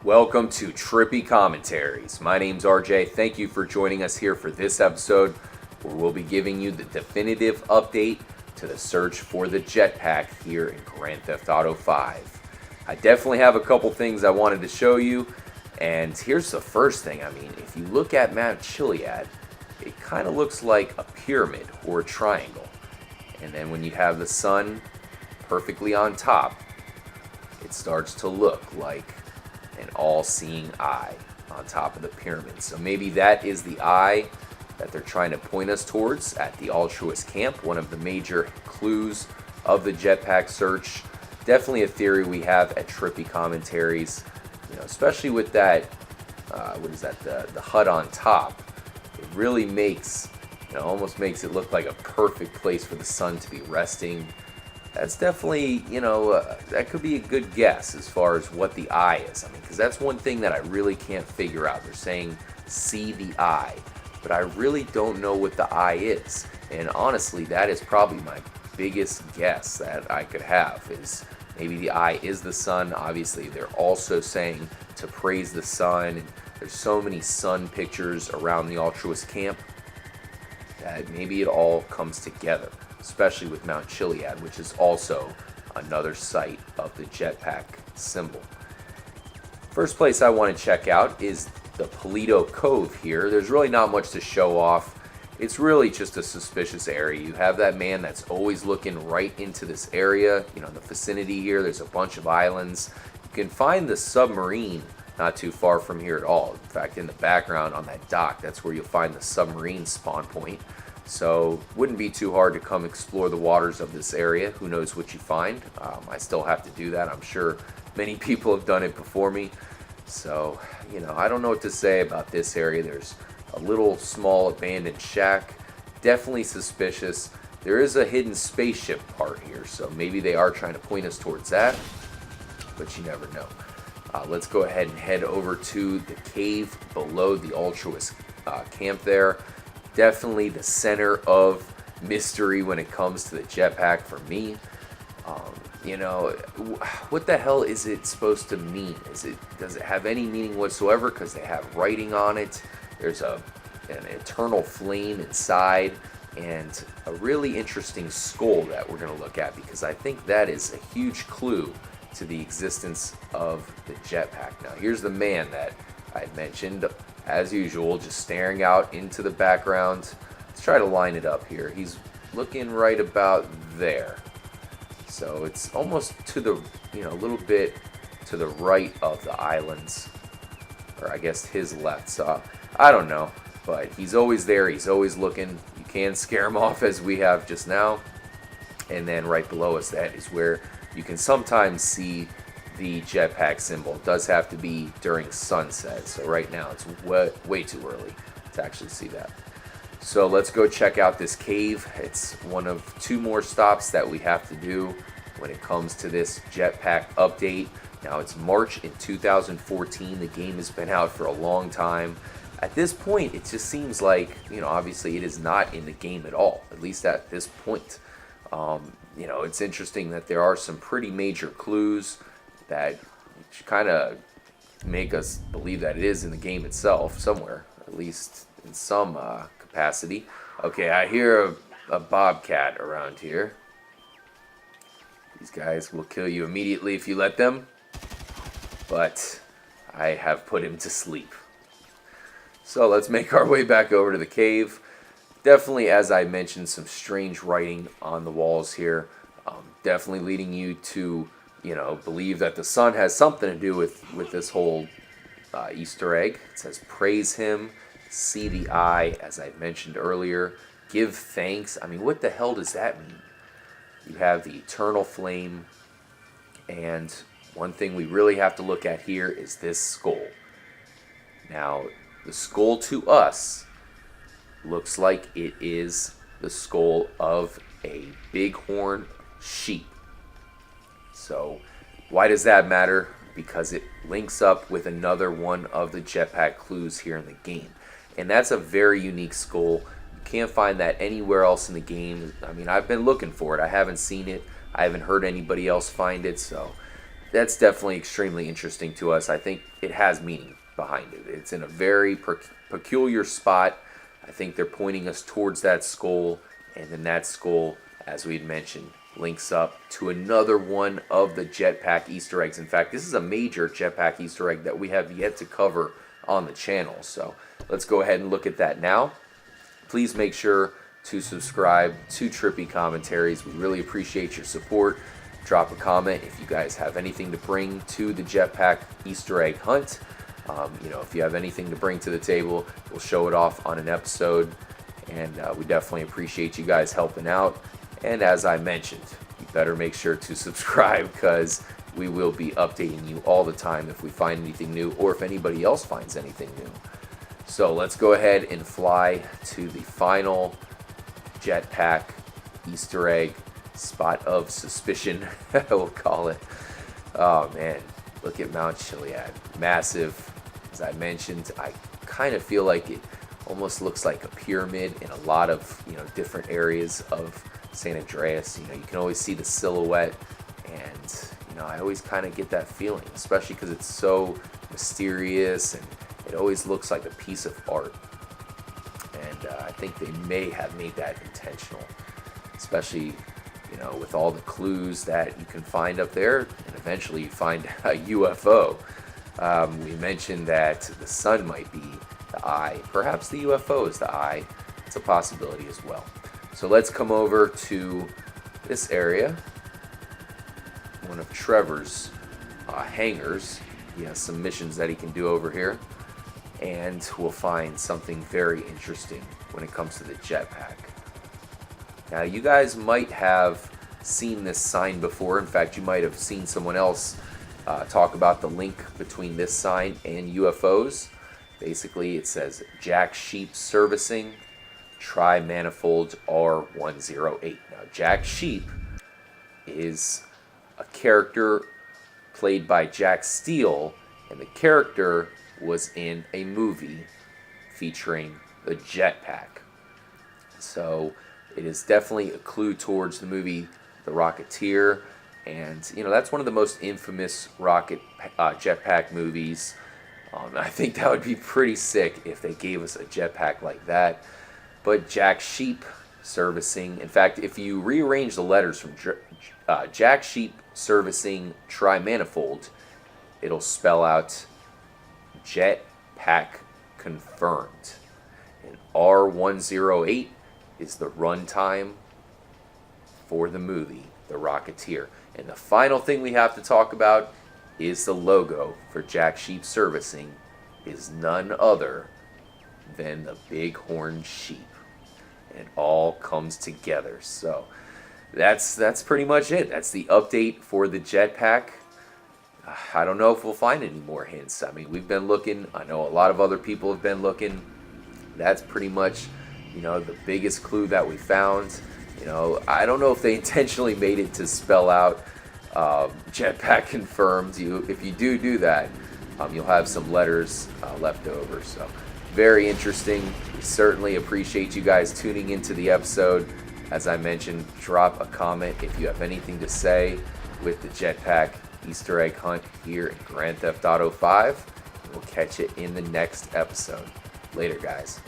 Welcome to Trippy Commentaries. My name's RJ. Thank you for joining us here for this episode where we'll be giving you the definitive update to the search for the Jetpack here in Grand Theft Auto 5. I definitely have a couple things I wanted to show you, and here's the first thing. If you look at Mount Chiliad, it kind of looks like a pyramid or a triangle. And then when you have the sun perfectly on top, it starts to look like an all-seeing eye on top of the pyramid. So maybe that is the eye that they're trying to point us towards at the Altruist camp, one of the major clues of the Jetpack search. Definitely a theory we have at Trippy Commentaries, especially with that, the HUD on top. It really makes, almost makes it look like a perfect place for the sun to be resting. That's definitely, that could be a good guess as far as what the eye is. Because that's one thing that I really can't figure out. They're saying, see the eye. But I really don't know what the eye is. And honestly, that is probably my biggest guess that I could have, is maybe the eye is the sun. Obviously, they're also saying to praise the sun. And there's so many sun pictures around the Altruist camp that maybe it all comes together, especially with Mount Chiliad, which is also another site of the Jetpack symbol. First place I want to check out is the Polito Cove here. There's really not much to show off. It's really just a suspicious area. You have that man that's always looking right into this area. In the vicinity here, there's a bunch of islands. You can find the submarine not too far from here at all. In fact, in the background on that dock, that's where you'll find the submarine spawn point. So wouldn't be too hard to come explore the waters of this area. Who knows what you find. I still have to do that. I'm sure many people have done it before me. So, I don't know what to say about this area. There's a little small abandoned shack. Definitely suspicious. There is a hidden spaceship part here, so maybe they are trying to point us towards that. But you never know. Let's go ahead and head over to the cave below the Altruist camp there. Definitely the center of mystery when it comes to the Jetpack for me. What the hell is it supposed to mean? Does it have any meaning whatsoever? Because they have writing on it. There's an eternal flame inside, and a really interesting skull that we're going to look at, because I think that is a huge clue to the existence of the Jetpack. Now, here's the man that I mentioned, as usual, just staring out into the background. Let's try to line it up here. He's looking right about there. So it's almost to the, a little bit to the right of the islands, or I guess his left. So I don't know, but he's always there. He's always looking. You can scare him off, as we have just now. And then right below us, that is where you can sometimes see the Jetpack symbol. It does have to be during sunset, so right now it's way too early to actually see that. So let's go check out this cave. It's one of two more stops that we have to do when it comes to this Jetpack update. Now, it's March in 2014. The game has been out for a long time. At this point, it just seems like, obviously it is not in the game at all, at least at this point. It's interesting that there are some pretty major clues that kind of make us believe that it is in the game itself somewhere, at least in some capacity. Okay, I hear a bobcat around here. These guys will kill you immediately if you let them, but I have put him to sleep. So let's make our way back over to the cave. Definitely, as I mentioned, some strange writing on the walls here. Definitely leading you to, believe that the sun has something to do with this whole Easter egg. It says, praise him, see the eye, as I mentioned earlier, give thanks. What the hell does that mean? You have the eternal flame, and one thing we really have to look at here is this skull. Now, the skull to us looks like it is the skull of a bighorn sheep. So why does that matter? Because it links up with another one of the Jetpack clues here in the game. And that's a very unique skull. You can't find that anywhere else in the game. I've been looking for it. I haven't seen it. I haven't heard anybody else find it. So that's definitely extremely interesting to us. I think it has meaning behind it. It's in a very peculiar spot. I think they're pointing us towards that skull, and then that skull, as we'd mentioned, links up to another one of the Jetpack Easter eggs. In fact, this is a major Jetpack Easter egg that we have yet to cover on the channel. So let's go ahead and look at that now. Please make sure to subscribe to Trippy Commentaries. We really appreciate your support. Drop a comment if you guys have anything to bring to the Jetpack Easter egg hunt. If you have anything to bring to the table, we'll show it off on an episode. And we definitely appreciate you guys helping out. And as I mentioned, you better make sure to subscribe, because we will be updating you all the time if we find anything new, or if anybody else finds anything new. So let's go ahead and fly to the final Jetpack Easter egg spot of suspicion, we'll call it. Oh man, look at Mount Chiliad. Massive. As I mentioned, I kind of feel like it almost looks like a pyramid in a lot of different areas of San Andreas. You can always see the silhouette, and I always kind of get that feeling, especially because it's so mysterious and it always looks like a piece of art. And I think they may have made that intentional, especially with all the clues that you can find up there, and eventually you find a UFO. We mentioned that the sun might be the eye. Perhaps the UFO is the eye. It's a possibility as well. So let's come over to this area. One of Trevor's hangars. He has some missions that he can do over here. And we'll find something very interesting when it comes to the jetpack. Now, you guys might have seen this sign before. In fact, you might have seen someone else talk about the link between this sign and UFOs. Basically, it says Jack Sheep Servicing, Tri-Manifold R108. Now, Jack Sheep is a character played by Jack Steele, and the character was in a movie featuring the jetpack. So it is definitely a clue towards the movie The Rocketeer, and that's one of the most infamous jetpack movies. I think that would be pretty sick if they gave us a jetpack like that. But Jack Sheep Servicing, in fact, if you rearrange the letters from Jack Sheep Servicing Tri-Manifold, it'll spell out Jetpack Confirmed. And R108 is the runtime for the movie The Rocketeer. And the final thing we have to talk about is the logo for Jack Sheep Servicing is none other than the bighorn sheep. And it all comes together. So that's pretty much it. That's the update for the jetpack. I don't know if we'll find any more hints. I mean, we've been looking. I know a lot of other people have been looking. That's pretty much, the biggest clue that we found. I don't know if they intentionally made it to spell out Jetpack Confirmed. If you do that, you'll have some letters left over. So very interesting. We certainly appreciate you guys tuning into the episode. As I mentioned, drop a comment if you have anything to say with the Jetpack Easter egg hunt here in Grand Theft Auto 5. We'll catch it in the next episode. Later, guys.